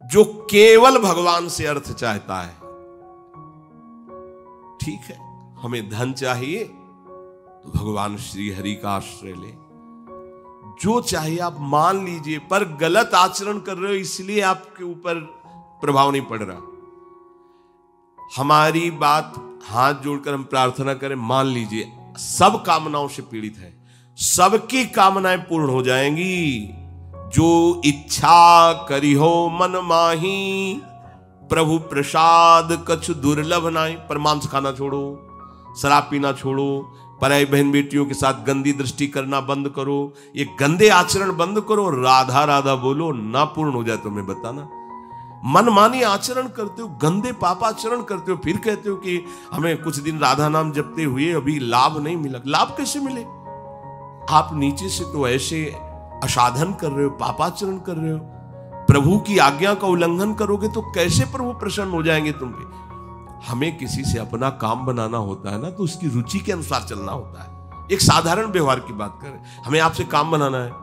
जो केवल भगवान से अर्थ चाहता है। ठीक है, हमें धन चाहिए तो भगवान श्री हरि का आश्रय ले, जो चाहिए आप मान लीजिए, पर गलत आचरण कर रहे हो इसलिए आपके ऊपर प्रभाव नहीं पड़ रहा। हमारी बात हाथ जोड़कर हम प्रार्थना करें, मान लीजिए सब कामनाओं से पीड़ित है, सबकी कामनाएं पूर्ण हो जाएंगी। जो इच्छा करी हो मन माही, प्रभु प्रसाद कछु दुर्लभ नाई। पर मांस खाना छोड़ो, शराब पीना छोड़ो, पराई बहन बेटियों के साथ गंदी दृष्टि करना बंद करो, ये गंदे आचरण बंद करो, राधा राधा बोलो, ना पूर्ण हो जाए तो मैं बताना। मनमानी आचरण करते हो, गंदे पापाचरण करते हो, फिर कहते हो कि हमें कुछ दिन राधा नाम जपते हुए अभी लाभ नहीं मिला। लाभ कैसे मिले? आप नीचे से तो ऐसे असाधन कर रहे हो, पापाचरण कर रहे हो, प्रभु की आज्ञा का उल्लंघन करोगे तो कैसे प्रभु प्रसन्न हो जाएंगे तुम पे? हमें किसी से अपना काम बनाना होता है ना, तो उसकी रुचि के अनुसार चलना होता है। एक साधारण व्यवहार की बात करें, हमें आपसे काम बनाना है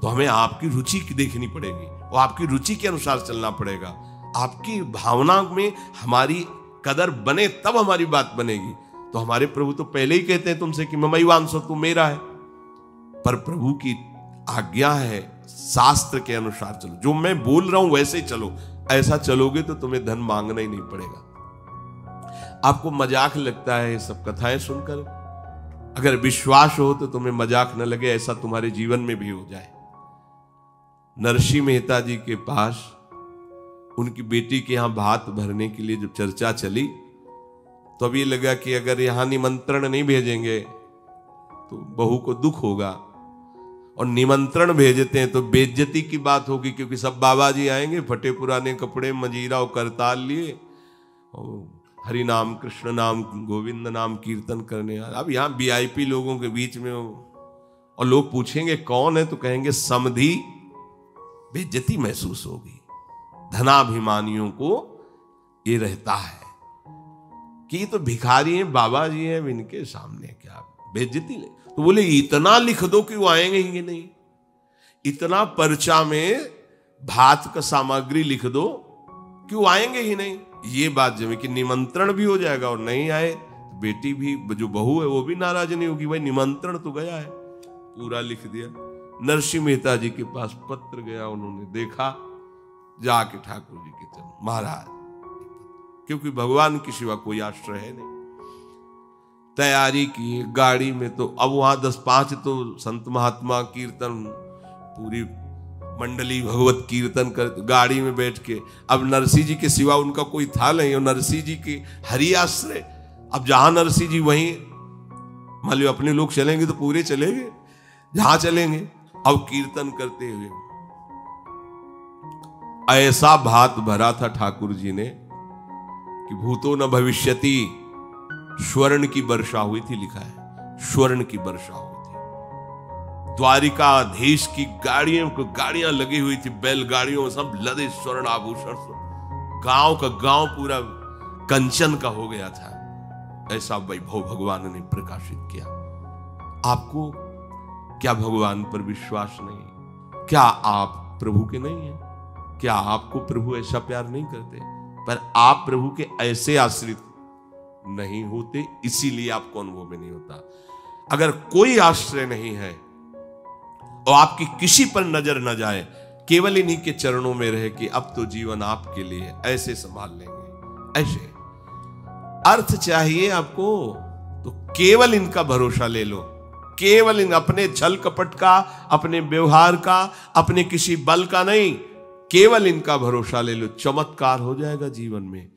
तो हमें आपकी रुचि देखनी पड़ेगी और आपकी रुचि के अनुसार चलना पड़ेगा। आपकी भावना में हमारी कदर बने तब हमारी बात बनेगी। तो हमारे प्रभु तो पहले ही कहते हैं तुमसे कि ममैवांसो, तू मेरा है। पर प्रभु की आज्ञा है शास्त्र के अनुसार चलो, जो मैं बोल रहा हूं वैसे ही चलो। ऐसा चलोगे तो तुम्हें धन मांगना ही नहीं पड़ेगा। आपको मजाक लगता है ये सब कथाएं सुनकर, अगर विश्वास हो तो तुम्हें मजाक न लगे, ऐसा तुम्हारे जीवन में भी हो जाए। नरसिंह मेहता जी के पास उनकी बेटी के यहां भात भरने के लिए जब चर्चा चली तो अब ये लगा कि अगर यहां निमंत्रण नहीं भेजेंगे तो बहू को दुख होगा, और निमंत्रण भेजते हैं तो बेइज्जती की बात होगी, क्योंकि सब बाबा जी आएंगे फटे पुराने कपड़े, मजीरा और करताल लिए, हरि नाम कृष्ण नाम गोविंद नाम कीर्तन करने। अब यहाँ वीआईपी लोगों के बीच में और लोग पूछेंगे कौन है तो कहेंगे समधी, बेइज्जती महसूस होगी। धनाभिमानियों को ये रहता है कि ये तो भिखारी हैं, बाबा जी हैं, इनके सामने क्या बेइज्जती ले। तो बोले इतना लिख दो कि वो आएंगे ही नहीं, इतना पर्चा में भात का सामग्री लिख दो कि वो आएंगे ही नहीं। ये बात जब कि निमंत्रण भी हो जाएगा और नहीं आए तो बेटी भी, जो बहू है वो भी नाराज नहीं होगी, भाई निमंत्रण तो गया है, पूरा लिख दिया। नरसिंह मेहता जी के पास पत्र गया, उन्होंने देखा, जाके ठाकुर जी के चरण, महाराज, क्योंकि भगवान की सिवा कोई आश्रय है नहीं। तैयारी की गाड़ी में, तो अब वहां 10-5 तो संत महात्मा कीर्तन, पूरी मंडली भगवत कीर्तन कर, गाड़ी में बैठ के, अब नरसिंह जी के सिवा उनका कोई था नहीं, और नरसिंह जी के हरि आश्रय। अब जहां नरसिंह जी वहीं, मान लो अपने लोग चलेंगे तो पूरे चलेंगे, जहां चलेंगे। अब कीर्तन करते हुए ऐसा भात भरा था ठाकुर जी ने कि भूतो न भविष्यति, स्वर्ण की वर्षा हुई थी, लिखा है स्वर्ण की वर्षा हुई थी। द्वारिकाधीश की गाड़ियां लगी हुई थी, बैलगाड़ियों सब लदे स्वर्ण आभूषण, गांव का गांव पूरा कंचन का हो गया था। ऐसा वैभव भगवान ने प्रकाशित किया। आपको क्या भगवान पर विश्वास नहीं? क्या आप प्रभु के नहीं हैं? क्या आपको प्रभु ऐसा प्यार नहीं करते? पर आप प्रभु के ऐसे आश्रित नहीं होते, इसीलिए आपको अनुभव में नहीं होता। अगर कोई आश्रय नहीं है और आपकी किसी पर नजर न जाए, केवल इन्हीं के चरणों में रहे कि अब तो जीवन आपके लिए, ऐसे संभाल लेंगे। ऐसे अर्थ चाहिए आपको तो केवल इनका भरोसा ले लो, केवल इन अपने छल कपट का, अपने व्यवहार का, अपने किसी बल का नहीं, केवल इनका भरोसा ले लो, चमत्कार हो जाएगा जीवन में।